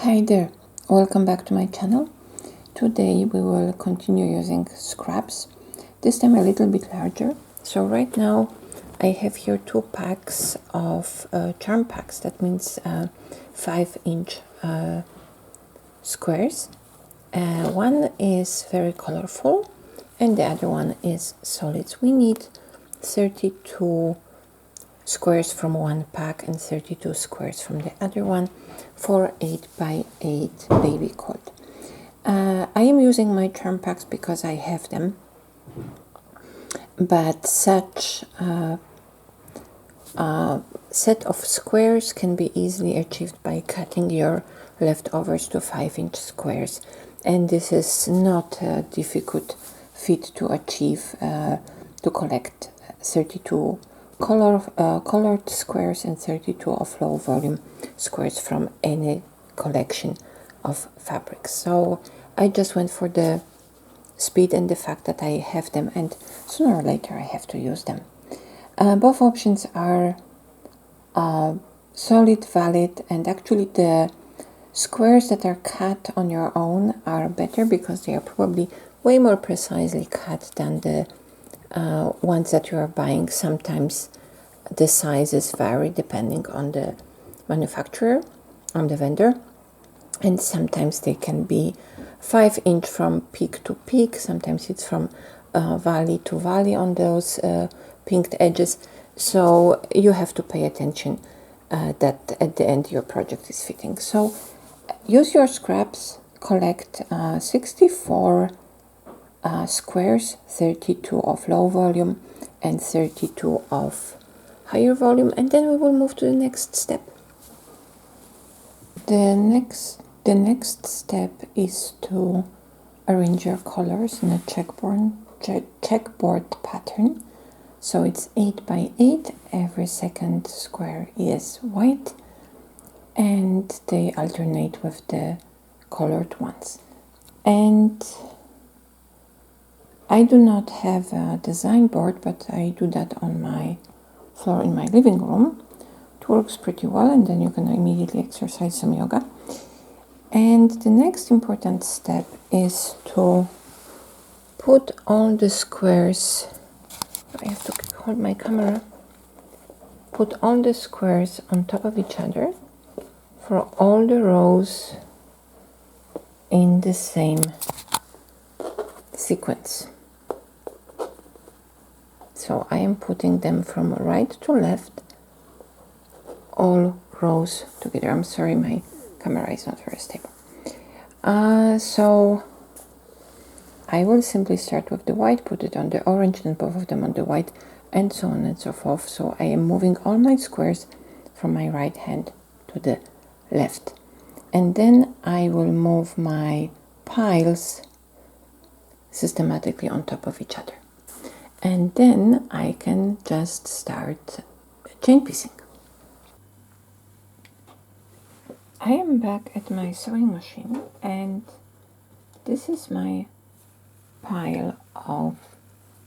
Hi there, welcome back to my channel. Today we will continue using scraps, this time a little bit larger. So right now I have here 2 packs of charm packs, that means 5-inch squares. One is very colorful and the other one is solids. We need 32 squares from one pack and 32 squares from the other one for 8x8 baby quilt. I am using my charm packs because I have them, but such a set of squares can be easily achieved by cutting your leftovers to 5-inch squares, and this is not a difficult feat to achieve, to collect 32 colored squares and 32 of low volume squares from any collection of fabrics. So I just went for the speed and the fact that I have them, and sooner or later I have to use them. Both options are solid, valid, and actually the squares that are cut on your own are better because they are probably way more precisely cut than the ones that you are buying. Sometimes the sizes vary depending on the manufacturer, on the vendor, and sometimes they can be 5-inch from peak to peak, sometimes it's from valley to valley on those pinked edges. So you have to pay attention that at the end your project is fitting. So use your scraps, collect 64 squares, 32 of low volume and 32 of higher volume, and then we will move to the next step. The next step is to arrange your colors in a checkboard pattern. So it's 8x8, every second square is white and they alternate with the colored ones. And I do not have a design board, but I do that on my floor in my living room. It works pretty well, and then you can immediately exercise some yoga. And the next important step is to put all the squares, I have to hold my camera, put all the squares on top of each other for all the rows in the same sequence. So I am putting them from right to left, all rows together. I'm sorry, my camera is not very stable. So I will simply start with the white, put it on the orange, then both of them on the white, and so on and so forth. So I am moving all my squares from my right hand to the left. And then I will move my piles systematically on top of each other. And then I can just start chain piecing. I am back at my sewing machine, and this is my pile of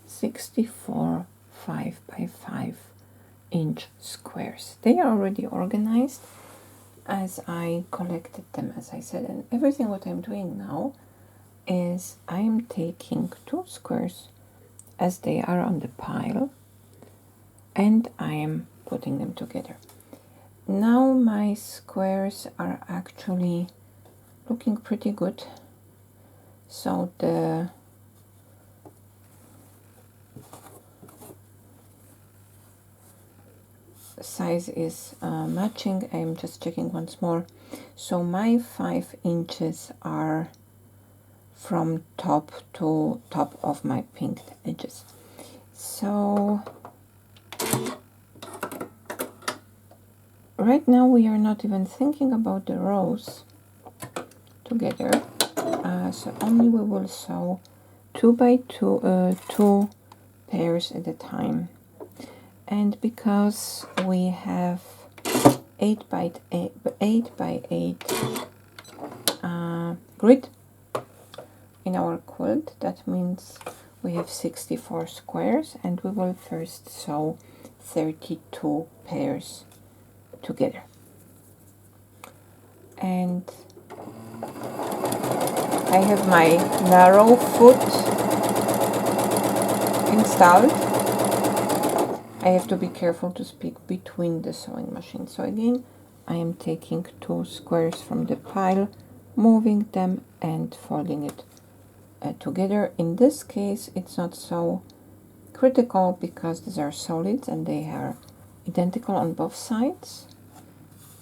64 5x5-inch squares. They are already organized as I collected them, as I said, and everything what I'm doing now is I'm taking 2 squares as they are on the pile and I am putting them together. Now my squares are actually looking pretty good. So the size is matching. I'm just checking once more. So my 5 inches are from top to top of my pinked edges. So right now we are not even thinking about the rows together. So only we will sew 2x2 2 pairs at a time. And because we have 8x8 grid in our quilt, that means we have 64 squares, and we will first sew 32 pairs together. And I have my narrow foot installed. I have to be careful to speak between the sewing machine. So again, I am taking 2 squares from the pile, moving them and folding it together. In this case, it's not so critical because these are solids and they are identical on both sides,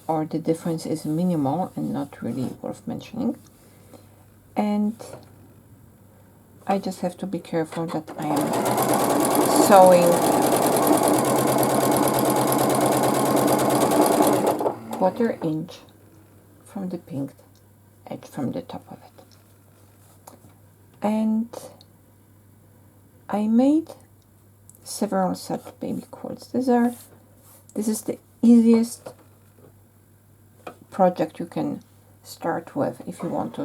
or the difference is minimal and not really worth mentioning. And I just have to be careful that I am sewing 1/4 inch from the pinked edge from the top of it. And I made several such baby quilts. This is the easiest project you can start with if you want to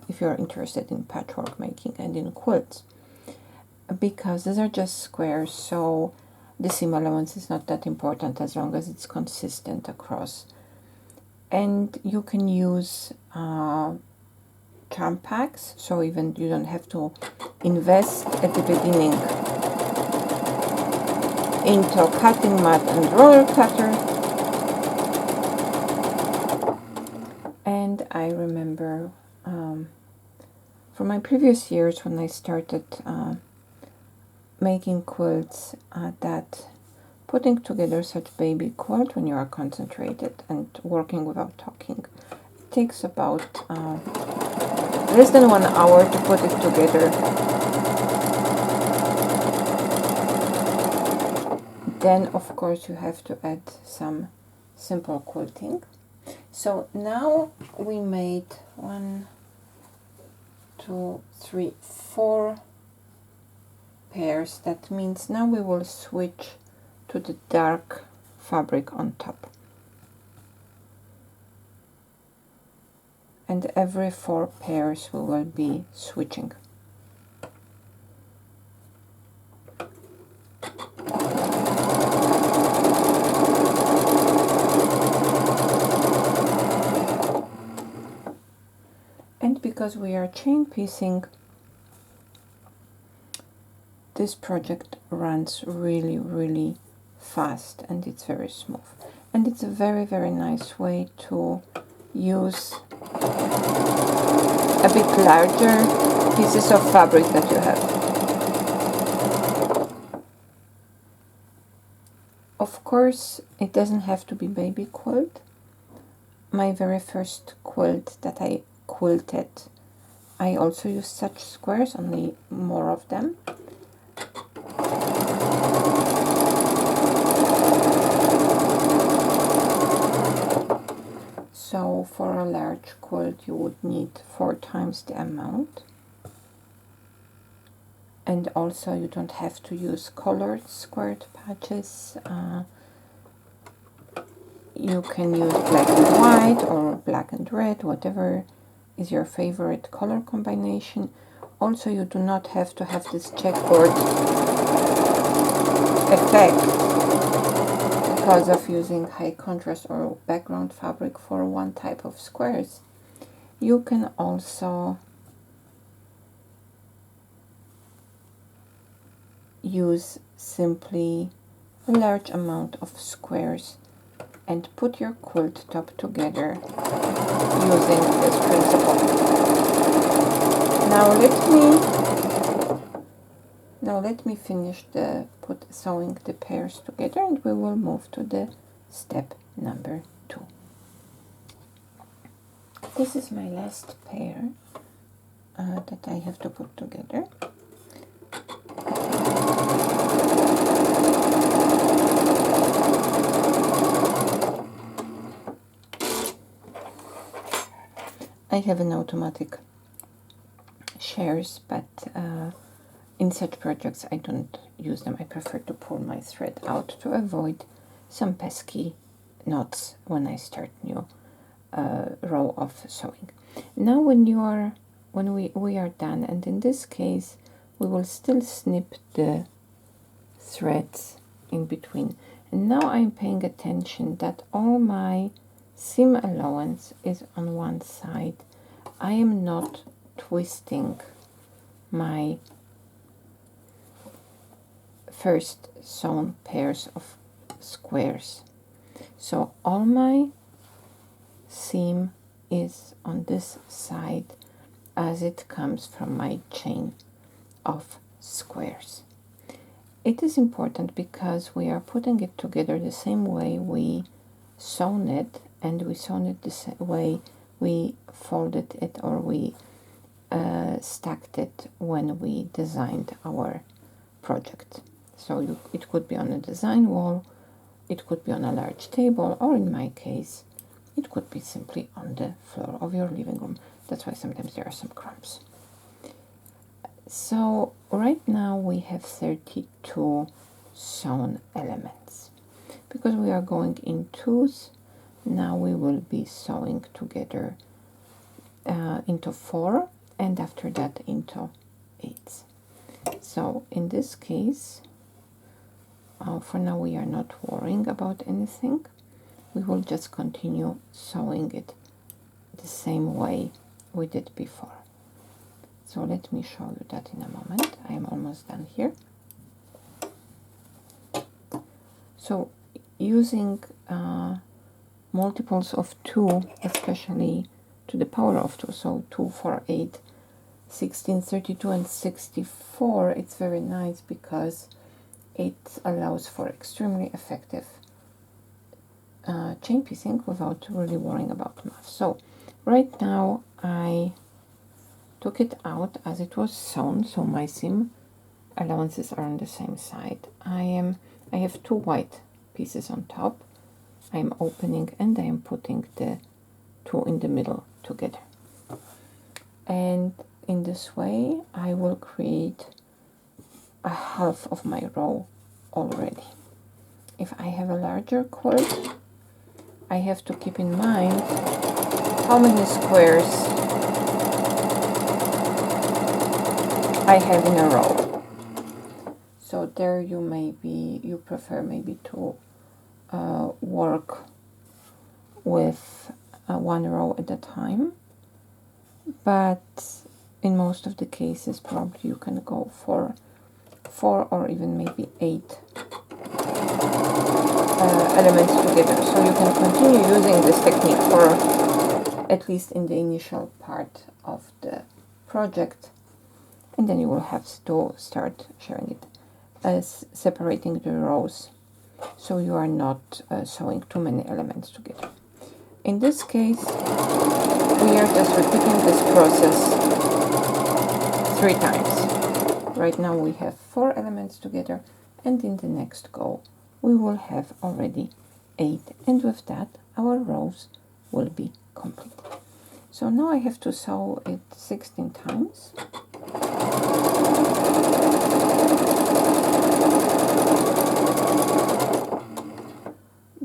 if you're interested in patchwork making and in quilts, because these are just squares, so the seam allowance is not that important as long as it's consistent across. And you can use charm packs, so even you don't have to invest at the beginning into cutting mat and roller cutter. And I remember from my previous years when I started making quilts that putting together such baby quilt when you are concentrated and working without talking, it takes about less than 1 hour to put it together. Then of course you have to add some simple quilting. So now we made 1, 2, 3, 4 pairs. That means now we will switch to the dark fabric on top. And every 4 pairs we will be switching. And because we are chain piecing, this project runs really fast and it's very smooth. And it's a very nice way to use a bit larger pieces of fabric that you have. Of course, it doesn't have to be baby quilt. My very first quilt that I quilted, I also used such squares, only more of them. So for a large quilt you would need 4 times the amount. And also you don't have to use colored squared patches. You can use black and white or black and red, whatever is your favorite color combination. Also, you do not have to have this checkerboard effect because of using high contrast or background fabric for one type of squares. You can also use simply a large amount of squares and put your quilt top together using this principle. Now let me finish sewing the pairs together, and we will move to the step number 2. This is my last pair that I have to put together. I have an automatic shears, but in such projects I don't use them. I prefer to pull my thread out to avoid some pesky knots when I start new row of sewing. Now when we are done, and in this case we will still snip the threads in between. And now I'm paying attention that all my seam allowance is on one side. I am not twisting my first sewn pairs of squares. So all my seam is on this side as it comes from my chain of squares. It is important because we are putting it together the same way we sewn it, and we sewn it the same way we folded it, or we stacked it when we designed our project. So it could be on a design wall, it could be on a large table, or in my case, it could be simply on the floor of your living room. That's why sometimes there are some crumbs. So right now we have 32 sewn elements. Because we are going in twos, now we will be sewing together into 4, and after that into 8. So in this case, for now we are not worrying about anything. We will just continue sewing it the same way we did before. So let me show you that in a moment. I am almost done here. So using multiples of 2, especially to the power of 2, so 2, 4, 8, 16, 32, and 64, it's very nice because it allows for extremely effective chain piecing without really worrying about math. So right now I took it out as it was sewn, so my seam allowances are on the same side. I have 2 white pieces on top. I'm opening and I am putting the 2 in the middle together. And in this way I will create a half of my row already. If I have a larger quilt, I have to keep in mind how many squares I have in a row. So there you prefer maybe to work with 1 row at a time, but in most of the cases probably you can go for 4 or even maybe 8 elements together. So you can continue using this technique for at least in the initial part of the project, and then you will have to start sharing it as separating the rows so you are not sewing too many elements together. In this case we are just repeating this process 3 times. Right now we have 4 elements together, and in the next go we will have already 8, and with that our rows will be complete. So now I have to sew it 16 times.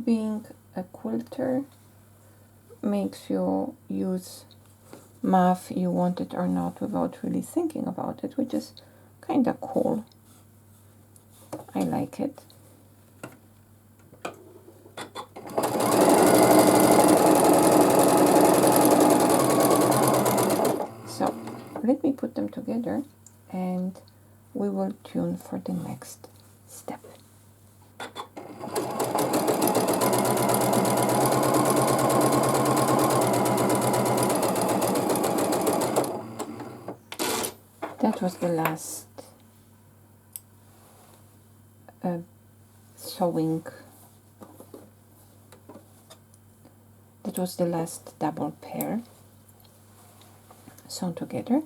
Being a quilter makes you use math, you want it or not, without really thinking about it, which is kind of cool. I like it. So let me put them together and we will tune for the next step. That was the last sewing. That was the last double pair sewn together,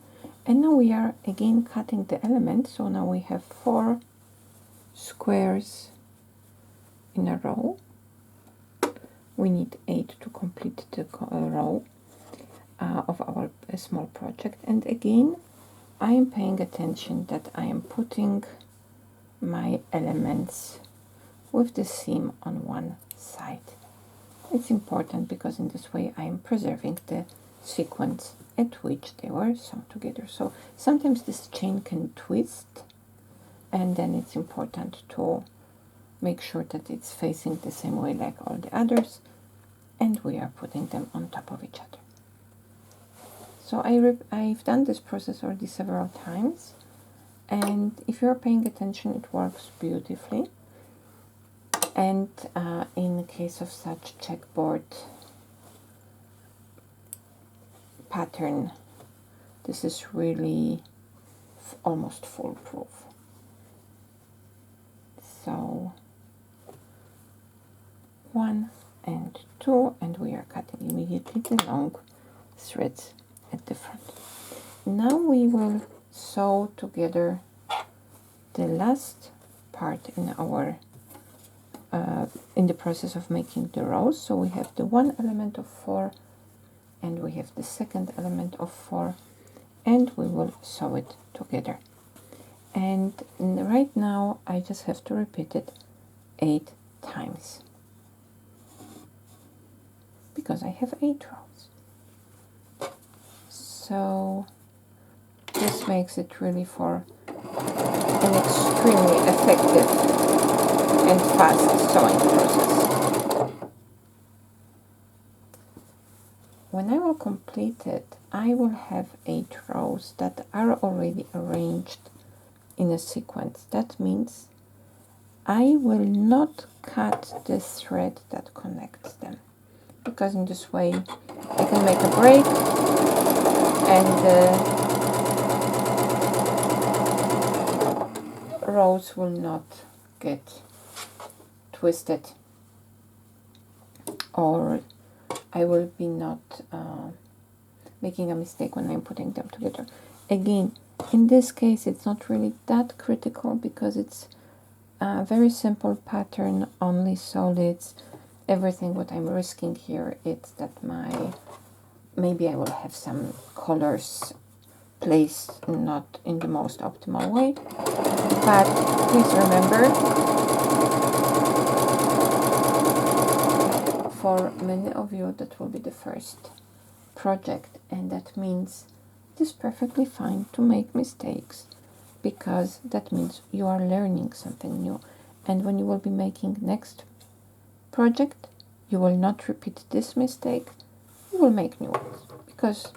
and now we are again cutting the element. So now we have 4 squares in a row. We need 8 to complete the row of our small project, and again I am paying attention that I am putting my elements with the seam on one side. It's important because in this way I am preserving the sequence at which they were sewn together. So sometimes this chain can twist, and then it's important to make sure that it's facing the same way like all the others, and we are putting them on top of each other. So I've done this process already several times, and if you're paying attention, it works beautifully. And in the case of such checkboard pattern, this is really almost foolproof. So 1 and 2, and we are cutting immediately the long threads at the front. Now we will sew together the last part in our in the process of making the rows. So we have the one element of 4, and we have the second element of 4, and we will sew it together. And right now I just have to repeat it 8 times because I have 8 rows. So this makes it really for an extremely effective and fast sewing process. When I will complete it, I will have 8 rows that are already arranged in a sequence. That means I will not cut the thread that connects them, because in this way I can make a break and the rows will not get twisted, or I will be not making a mistake when I'm putting them together. Again, in this case it's not really that critical because it's a very simple pattern, only solids. Everything what I'm risking here is that maybe I will have some colors placed not in the most optimal way, but please remember, for many of you that will be the first project, and that means it is perfectly fine to make mistakes, because that means you are learning something new, and when you will be making next project you will not repeat this mistake, you will make new ones, because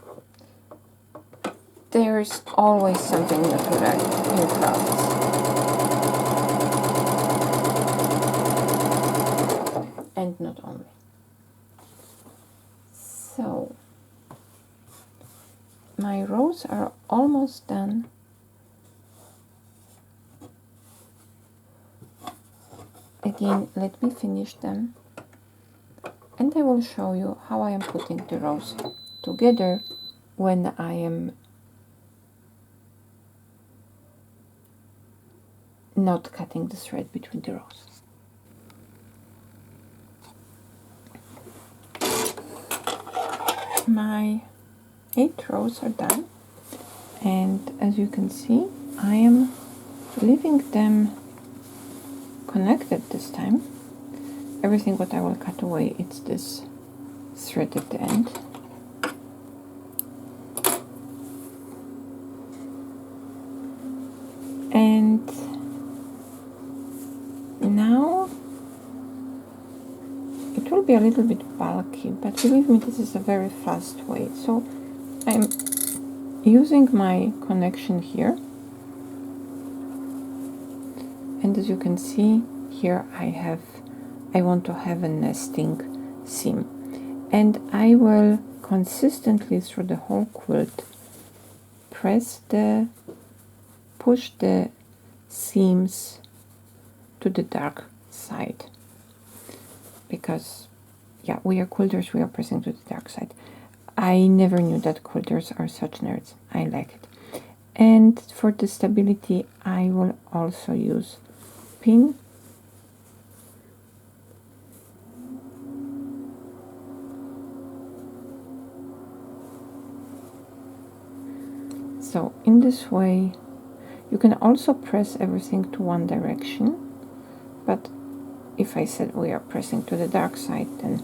there's always something new to learn in crafts. And not only. So my rows are almost done. Again, let me finish them, and I will show you how I am putting the rows together when I am not cutting the thread between the rows. My 8 rows are done, and as you can see, I am leaving them connected this time. Everything what I will cut away, it's this thread at the end. And now it will be a little bit bulky, but believe me, this is a very fast way. So I'm using my connection here, and as you can see here, I want to have a nesting seam, and I will consistently through the whole quilt push the seams to the dark side, because yeah, we are quilters, we are pressing to the dark side. I never knew that quilters are such nerds. I like it. And for the stability, I will also use pin. So in this way, you can also press everything to one direction, but if I said we are pressing to the dark side, then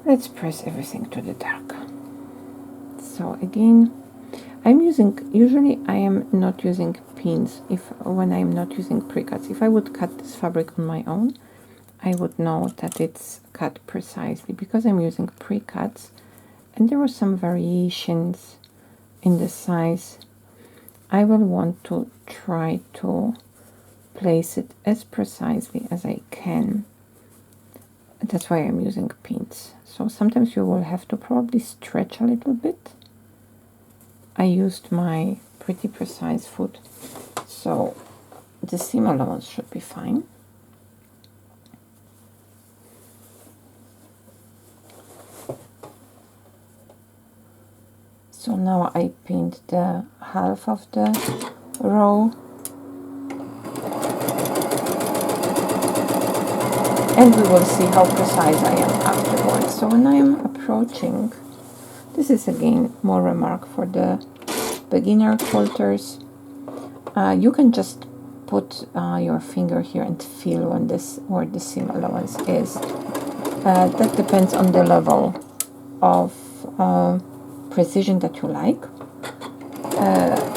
let's press everything to the dark. So again, usually I am not using pins when I'm not using pre-cuts. If I would cut this fabric on my own, I would know that it's cut precisely. Because I'm using pre-cuts, and there were some variations in the size. I will want to try to place it as precisely as I can. That's why I'm using pins. So sometimes you will have to probably stretch a little bit. I used my pretty precise foot, so the seam allowance should be fine. So now I pinned the half of the row, and we will see how precise I am afterwards. So when I am approaching, this is again more remark for the beginner quilters. You can just put your finger here and feel when where the seam allowance is. That depends on the level of precision that you like.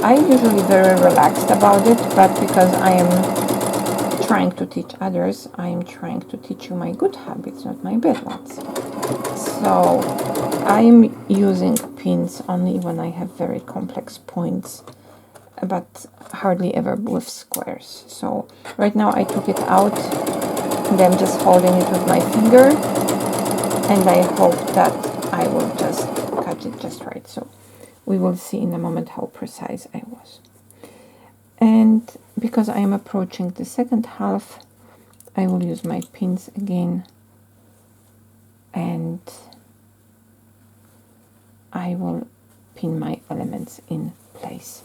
I'm usually very relaxed about it, but because I am trying to teach others, I am trying to teach you my good habits, not my bad ones. So I'm using pins only when I have very complex points, but hardly ever with squares. So right now I took it out and I'm just holding it with my finger, and I hope that I will just catch it just right. So we will see in a moment how precise I was. And because I am approaching the second half, I will use my pins again, and I will pin my elements in place.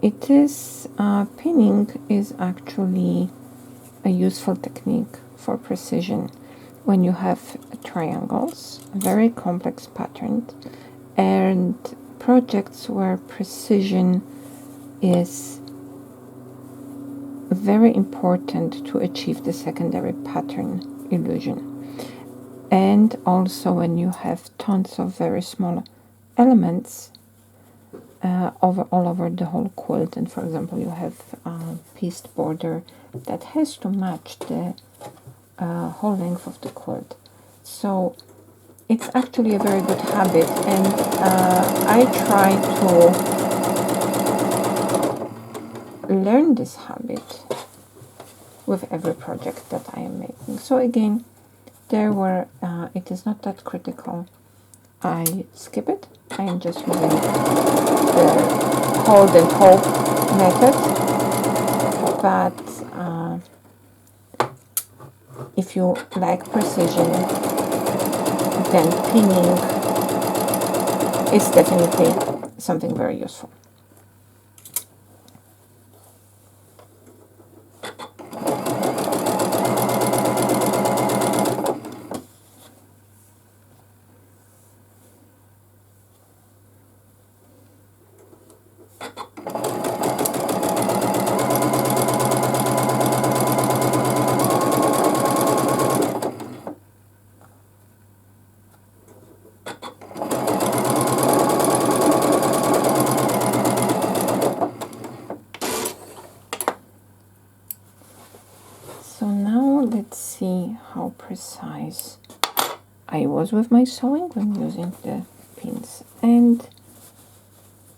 It is pinning is actually a useful technique for precision when you have triangles, very complex patterns, and projects where precision is very important to achieve the secondary pattern illusion. And also when you have tons of very small elements all over the whole quilt, and for example you have a pieced border that has to match the whole length of the quilt. So it's actually a very good habit, and I try to learn this habit with every project that I am making. So again, there were it is not that critical. I skip it. I am just using the hold and hope method, but if you like precision, then pinning is definitely something very useful. So now let's see how precise I was with my sewing when using the pins, and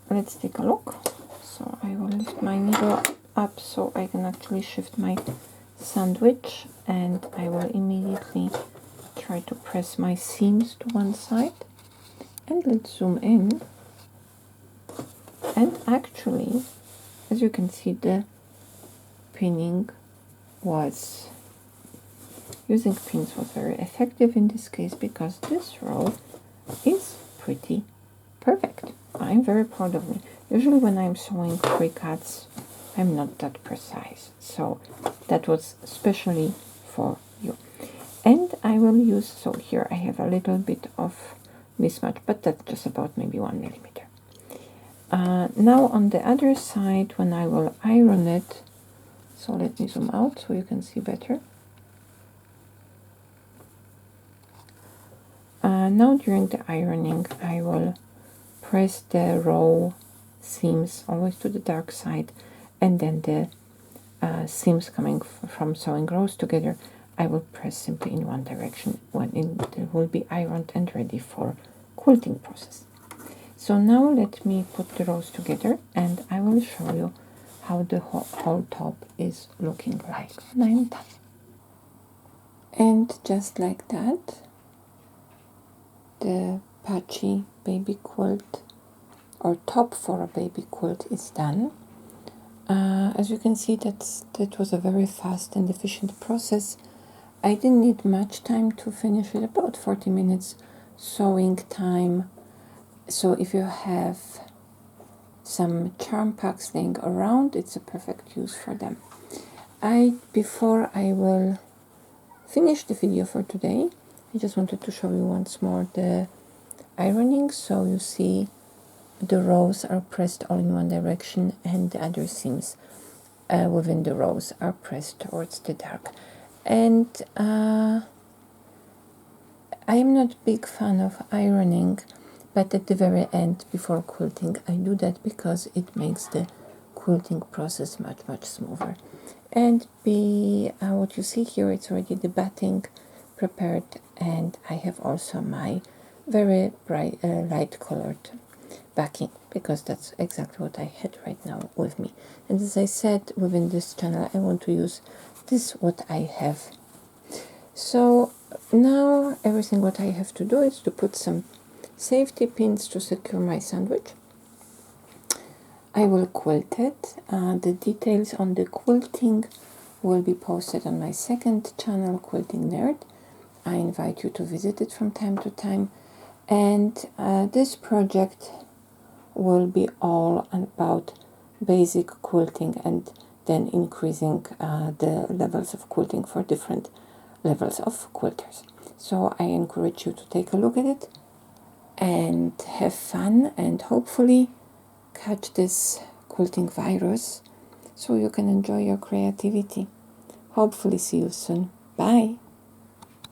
let's take a look. So I will lift my needle up so I can actually shift my sandwich, and I will immediately try to press my seams to one side, and let's zoom in. And actually, as you can see, the pinning was using pins was very effective in this case, because this row is pretty perfect. I'm very proud of me. Usually when I'm sewing pre-cuts, I'm not that precise, so that was especially for you. And I will use, so here I have a little bit of mismatch, but that's just about maybe 1 millimeter. Now on the other side, when I will iron it, so let me zoom out so you can see better. Now during the ironing, I will press the row seams always to the dark side, and then the seams coming from sewing rows together, I will press simply in one direction when it will be ironed and ready for quilting process. So now let me put the rows together and I will show you how the whole top is looking like when I'm done. And just like that, the patchy baby quilt or top for a baby quilt is done. As you can see, that was a very fast and efficient process. I didn't need much time to finish it, about 40 minutes sewing time. So if you have some charm packs laying around, it's a perfect use for them. Before I will finish the video for today, I just wanted to show you once more the ironing. So you see the rows are pressed all in one direction and the other seams within the rows are pressed towards the dark. And I am not a big fan of ironing, but at the very end before quilting I do that because it makes the quilting process much smoother. And what you see here, it's already the batting prepared, and I have also my very bright light colored backing because that's exactly what I had right now with me. And as I said, within this channel I want to use this what I have. So now everything what I have to do is to put some safety pins to secure my sandwich. I will quilt it. The details on the quilting will be posted on my second channel, Quilting Nerd. I invite you to visit it from time to time. And this project will be all about basic quilting and then increasing the levels of quilting for different levels of quilters. So I encourage you to take a look at it and have fun and hopefully catch this quilting virus so you can enjoy your creativity. Hopefully see you soon. Bye.